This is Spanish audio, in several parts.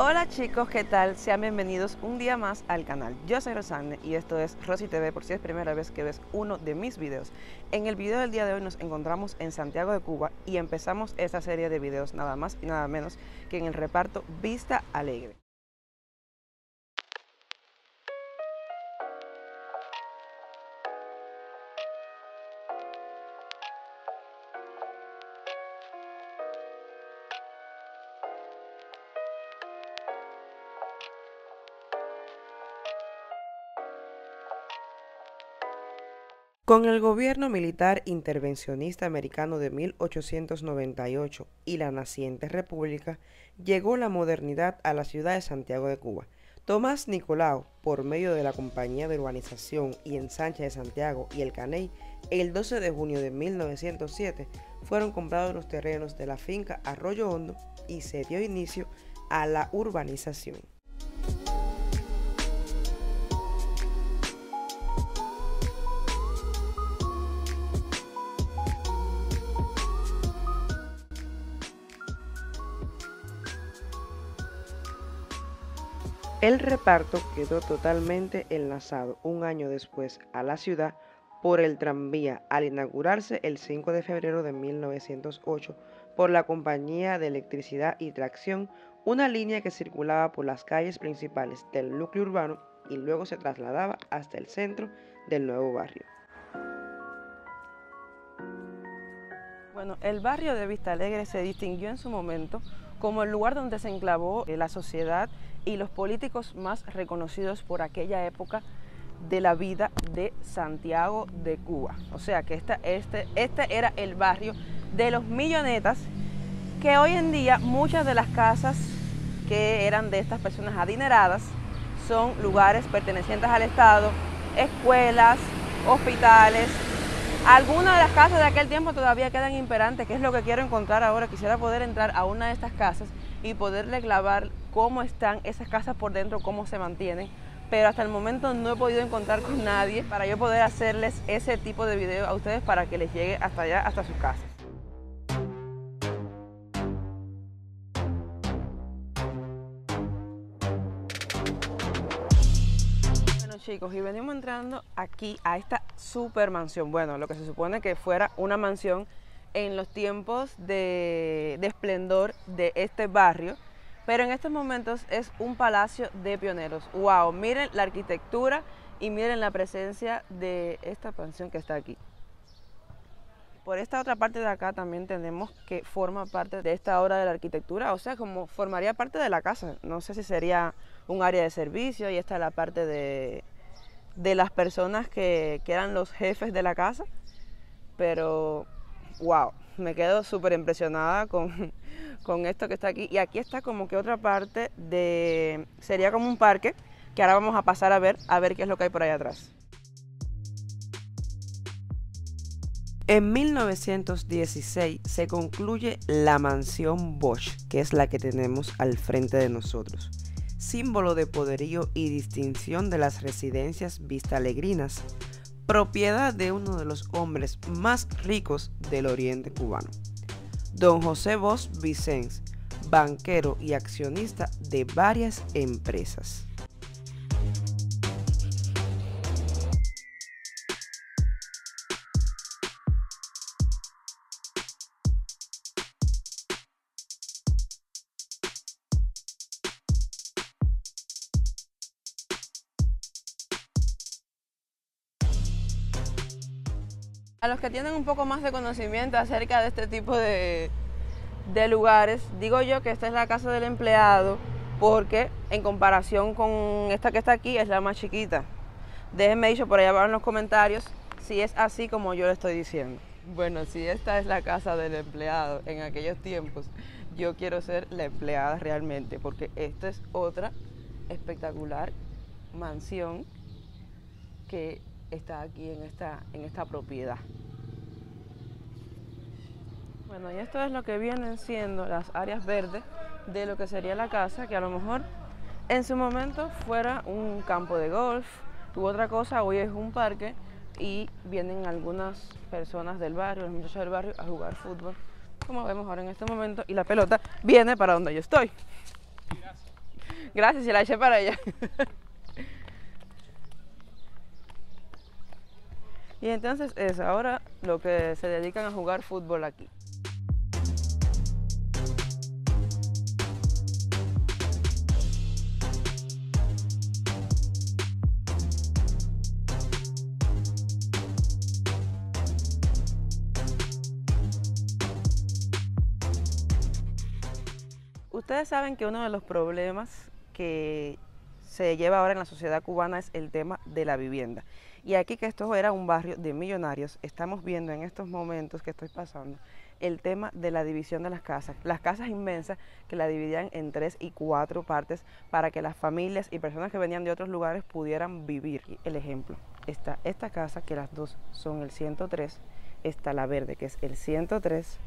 Hola chicos, ¿qué tal? Sean bienvenidos un día más al canal. Yo soy Rosane y esto es Rosy TV por si es primera vez que ves uno de mis videos. En el video del día de hoy nos encontramos en Santiago de Cuba y empezamos esta serie de videos nada más y nada menos que en el reparto Vista Alegre. Con el gobierno militar intervencionista americano de 1898 y la naciente república, llegó la modernidad a la ciudad de Santiago de Cuba. Tomás Nicolau, por medio de la Compañía de Urbanización y Ensanche de Santiago y el Caney, el 12 de junio de 1907, fueron comprados los terrenos de la finca Arroyo Hondo y se dio inicio a la urbanización. El reparto quedó totalmente enlazado un año después a la ciudad por el tranvía al inaugurarse el 5 de febrero de 1908 por la Compañía de Electricidad y Tracción, una línea que circulaba por las calles principales del núcleo urbano y luego se trasladaba hasta el centro del nuevo barrio. Bueno, el barrio de Vista Alegre se distinguió en su momento como el lugar donde se enclavó la sociedad y los políticos más reconocidos por aquella época de la vida de Santiago de Cuba. O sea que este era el barrio de los millonetas, que hoy en día muchas de las casas que eran de estas personas adineradas son lugares pertenecientes al Estado, escuelas, hospitales. Algunas de las casas de aquel tiempo todavía quedan imperantes, que es lo que quiero encontrar ahora. Quisiera poder entrar a una de estas casas y poderle clavar cómo están esas casas por dentro, cómo se mantienen, pero hasta el momento no he podido encontrar con nadie para yo poder hacerles ese tipo de video a ustedes para que les llegue hasta allá, hasta sus casas. Chicos, y venimos entrando aquí a esta super mansión, bueno, lo que se supone que fuera una mansión en los tiempos de esplendor de este barrio, pero en estos momentos es un palacio de pioneros. Wow, miren la arquitectura y miren la presencia de esta mansión que está aquí. Por esta otra parte de acá también tenemos que forma parte de esta obra de la arquitectura, o sea, como formaría parte de la casa. No sé si sería un área de servicio, y esta es la parte de las personas que eran los jefes de la casa, pero wow, me quedo súper impresionada con esto que está aquí. Y aquí está como que otra parte sería como un parque, que ahora vamos a pasar a ver qué es lo que hay por ahí atrás. En 1916 se concluye la mansión Bosch, que es la que tenemos al frente de nosotros, símbolo de poderío y distinción de las residencias vistalegrinas, propiedad de uno de los hombres más ricos del oriente cubano, don José Bosch Vicens, banquero y accionista de varias empresas. A los que tienen un poco más de conocimiento acerca de este tipo de lugares, digo yo que esta es la casa del empleado, porque en comparación con esta que está aquí es la más chiquita. Déjenme dicho por allá abajo en los comentarios si es así como yo le estoy diciendo. Bueno, si esta es la casa del empleado en aquellos tiempos, yo quiero ser la empleada realmente, porque esta es otra espectacular mansión que está aquí en esta propiedad. Bueno, y esto es lo que vienen siendo las áreas verdes de lo que sería la casa, que a lo mejor en su momento fuera un campo de golf u otra cosa. Hoy es un parque y vienen algunas personas del barrio, los muchachos del barrio, a jugar fútbol, como vemos ahora en este momento, y la pelota viene para donde yo estoy. Gracias, se la eché para ella. Y entonces es ahora lo que se dedican a jugar fútbol aquí. Ustedes saben que uno de los problemas que se lleva ahora en la sociedad cubana es el tema de la vivienda. Y aquí, que esto era un barrio de millonarios, estamos viendo en estos momentos que estoy pasando el tema de la división de las casas inmensas que la dividían en 3 y 4 partes para que las familias y personas que venían de otros lugares pudieran vivir. El ejemplo, está esta casa, que las dos son el 103, está la verde, que es el 103,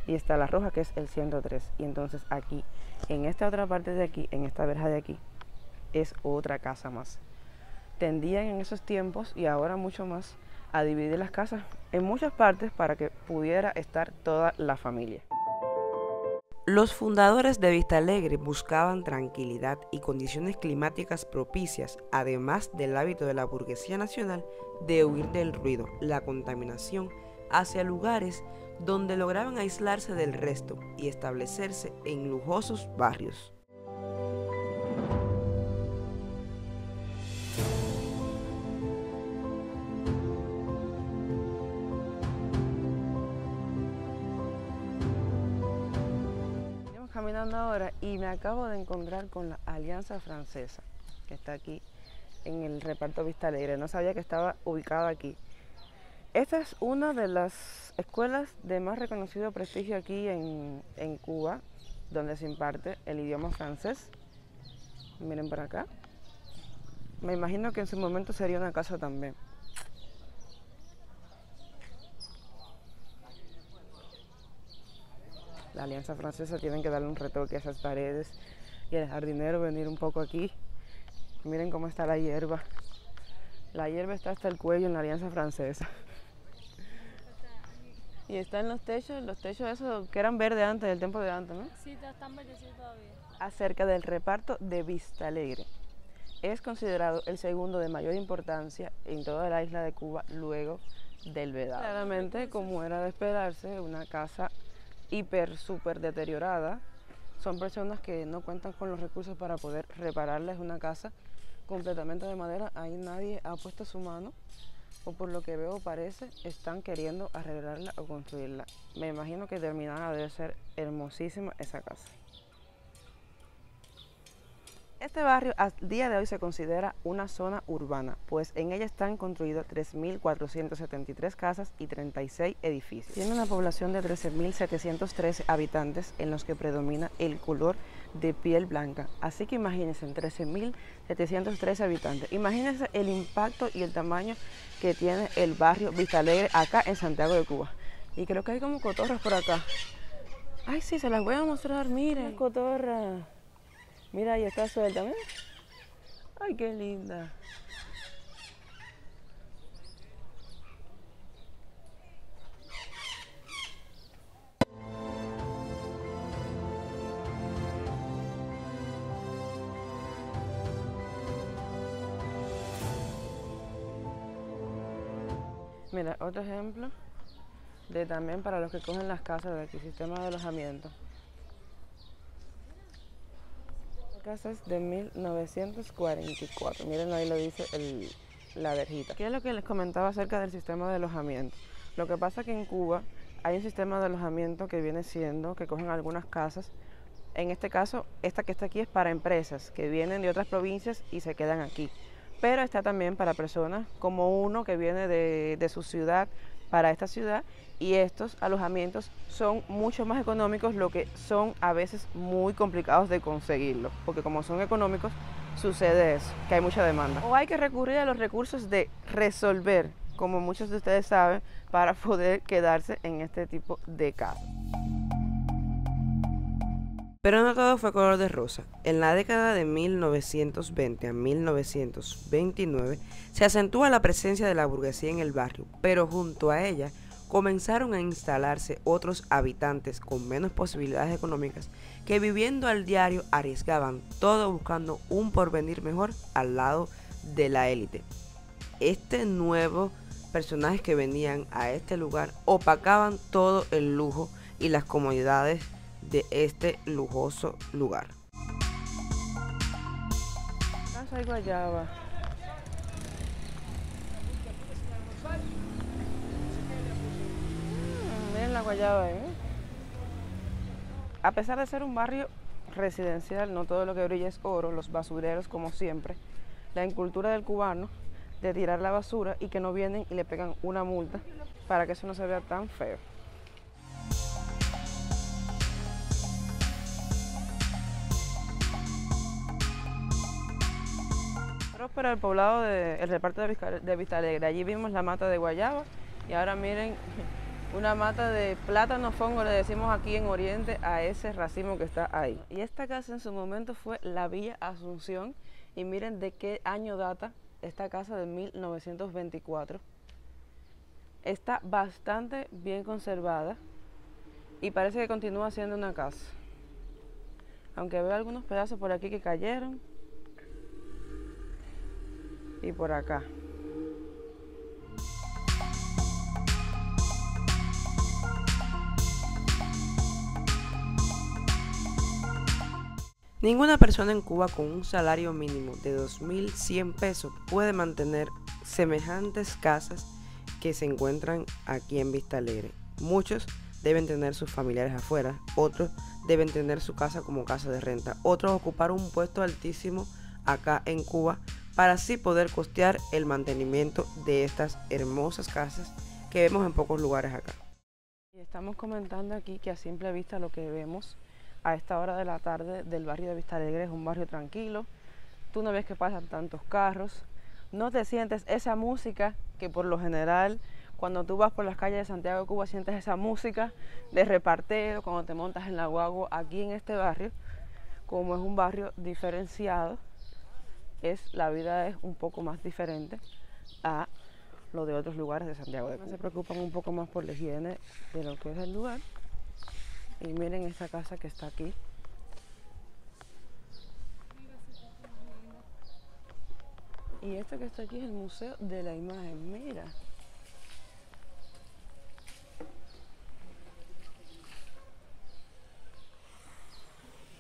y está la roja, que es el 103. Y entonces aquí, en esta otra parte de aquí, en esta verja de aquí, es otra casa más. Tendían en esos tiempos, y ahora mucho más, a dividir las casas en muchas partes para que pudiera estar toda la familia. Los fundadores de Vista Alegre buscaban tranquilidad y condiciones climáticas propicias, además del hábito de la burguesía nacional de huir del ruido, la contaminación, hacia lugares donde lograban aislarse del resto y establecerse en lujosos barrios. Estamos caminando ahora y me acabo de encontrar con la Alianza Francesa, que está aquí en el reparto Vista Alegre. No sabía que estaba ubicada aquí. Esta es una de las escuelas de más reconocido prestigio aquí en Cuba, donde se imparte el idioma francés. Miren para acá. Me imagino que en su momento sería una casa también. La Alianza Francesa tienen que darle un retoque a esas paredes y el jardinero venir un poco aquí. Miren cómo está la hierba. La hierba está hasta el cuello en la Alianza Francesa. Y están los techos esos que eran verdes antes, del tiempo de antes, ¿no? Sí, están verdecitos todavía. Acerca del reparto de Vista Alegre. Es considerado el segundo de mayor importancia en toda la isla de Cuba luego del Vedado. Claramente, como era de esperarse, una casa súper deteriorada. Son personas que no cuentan con los recursos para poder repararles una casa completamente de madera. Ahí nadie ha puesto su mano, o por lo que veo parece, están queriendo arreglarla o construirla. Me imagino que terminada debe ser hermosísima esa casa. Este barrio al día de hoy se considera una zona urbana, pues en ella están construidas 3.473 casas y 36 edificios. Tiene una población de 13.713 habitantes, en los que predomina el color de piel blanca. Así que imagínense, 13.713 habitantes. Imagínense el impacto y el tamaño que tiene el barrio Vista Alegre acá en Santiago de Cuba. Y creo que hay como cotorras por acá. Ay, sí, se las voy a mostrar, miren, cotorra. Mira, ahí está suelta, ¿ves? Ay, qué linda. Mira, otro ejemplo de también para los que cogen las casas de aquí, sistema de alojamiento. Casas de 1944. Miren, ahí lo dice la verjita. ¿Qué es lo que les comentaba acerca del sistema de alojamiento? Lo que pasa es que en Cuba hay un sistema de alojamiento que viene siendo que cogen algunas casas. En este caso, esta que está aquí es para empresas que vienen de otras provincias y se quedan aquí. Pero está también para personas como uno que viene de su ciudad para esta ciudad, y estos alojamientos son mucho más económicos, lo que son a veces muy complicados de conseguirlo, porque como son económicos sucede eso, que hay mucha demanda. O hay que recurrir a los recursos de resolver, como muchos de ustedes saben, para poder quedarse en este tipo de casas. Pero no todo fue color de rosa. En la década de 1920 a 1929 se acentúa la presencia de la burguesía en el barrio, pero junto a ella comenzaron a instalarse otros habitantes con menos posibilidades económicas que viviendo al diario arriesgaban todo buscando un porvenir mejor al lado de la élite. Este nuevo personajes que venían a este lugar opacaban todo el lujo y las comodidades de este lujoso lugar. Casa de guayaba. Miren la guayaba, A pesar de ser un barrio residencial, no todo lo que brilla es oro, los basureros como siempre, la incultura del cubano de tirar la basura y que no vienen y le pegan una multa para que eso no se vea tan feo. Próspero el poblado del reparto de Vista Alegre. Allí vimos la mata de guayaba y ahora miren una mata de plátano fongo, le decimos aquí en Oriente a ese racimo que está ahí. Y esta casa en su momento fue la Villa Asunción y miren de qué año data esta casa, de 1924. Está bastante bien conservada y parece que continúa siendo una casa. Aunque veo algunos pedazos por aquí que cayeron. Y por acá. Ninguna persona en Cuba con un salario mínimo de 2.100 pesos puede mantener semejantes casas que se encuentran aquí en Vista Alegre. Muchos deben tener sus familiares afuera, otros deben tener su casa como casa de renta, otros ocupar un puesto altísimo acá en Cuba para así poder costear el mantenimiento de estas hermosas casas que vemos en pocos lugares acá. Y estamos comentando aquí que a simple vista lo que vemos a esta hora de la tarde del barrio de Vista Alegre es un barrio tranquilo. Tú no ves que pasan tantos carros, no te sientes esa música que por lo general cuando tú vas por las calles de Santiago de Cuba sientes esa música de repartero cuando te montas en la guagua. Aquí en este barrio, como es un barrio diferenciado, la vida es un poco más diferente a lo de otros lugares de Santiago de Cuba. Se preocupan un poco más por la higiene de lo que es el lugar. Y miren esta casa que está aquí. Y esto que está aquí es el Museo de la Imagen, mira.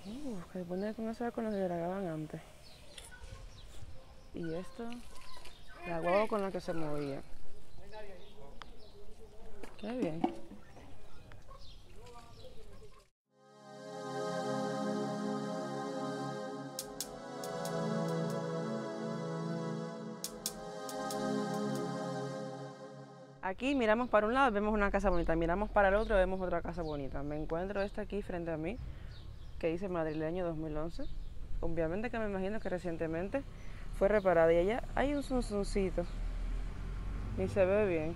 Que se pone con eso con lo que grababan antes. Y esto, la guagua con la que se movía. Qué bien. Aquí miramos para un lado, vemos una casa bonita, miramos para el otro, vemos otra casa bonita. Me encuentro esta aquí frente a mí, que dice Madrileño 2011. Obviamente que me imagino que recientemente fue reparada y allá hay un zunzuncito y se ve bien.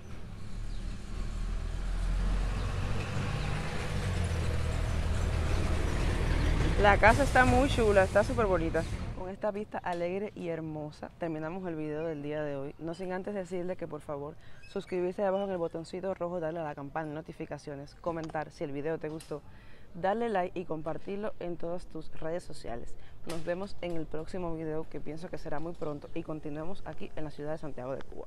La casa está muy chula, está súper bonita. Con esta vista alegre y hermosa terminamos el video del día de hoy, no sin antes decirle que por favor suscribirse abajo en el botoncito rojo, darle a la campana de notificaciones, comentar si el video te gustó, darle like y compartirlo en todas tus redes sociales. Nos vemos en el próximo video, que pienso que será muy pronto, y continuemos aquí en la ciudad de Santiago de Cuba.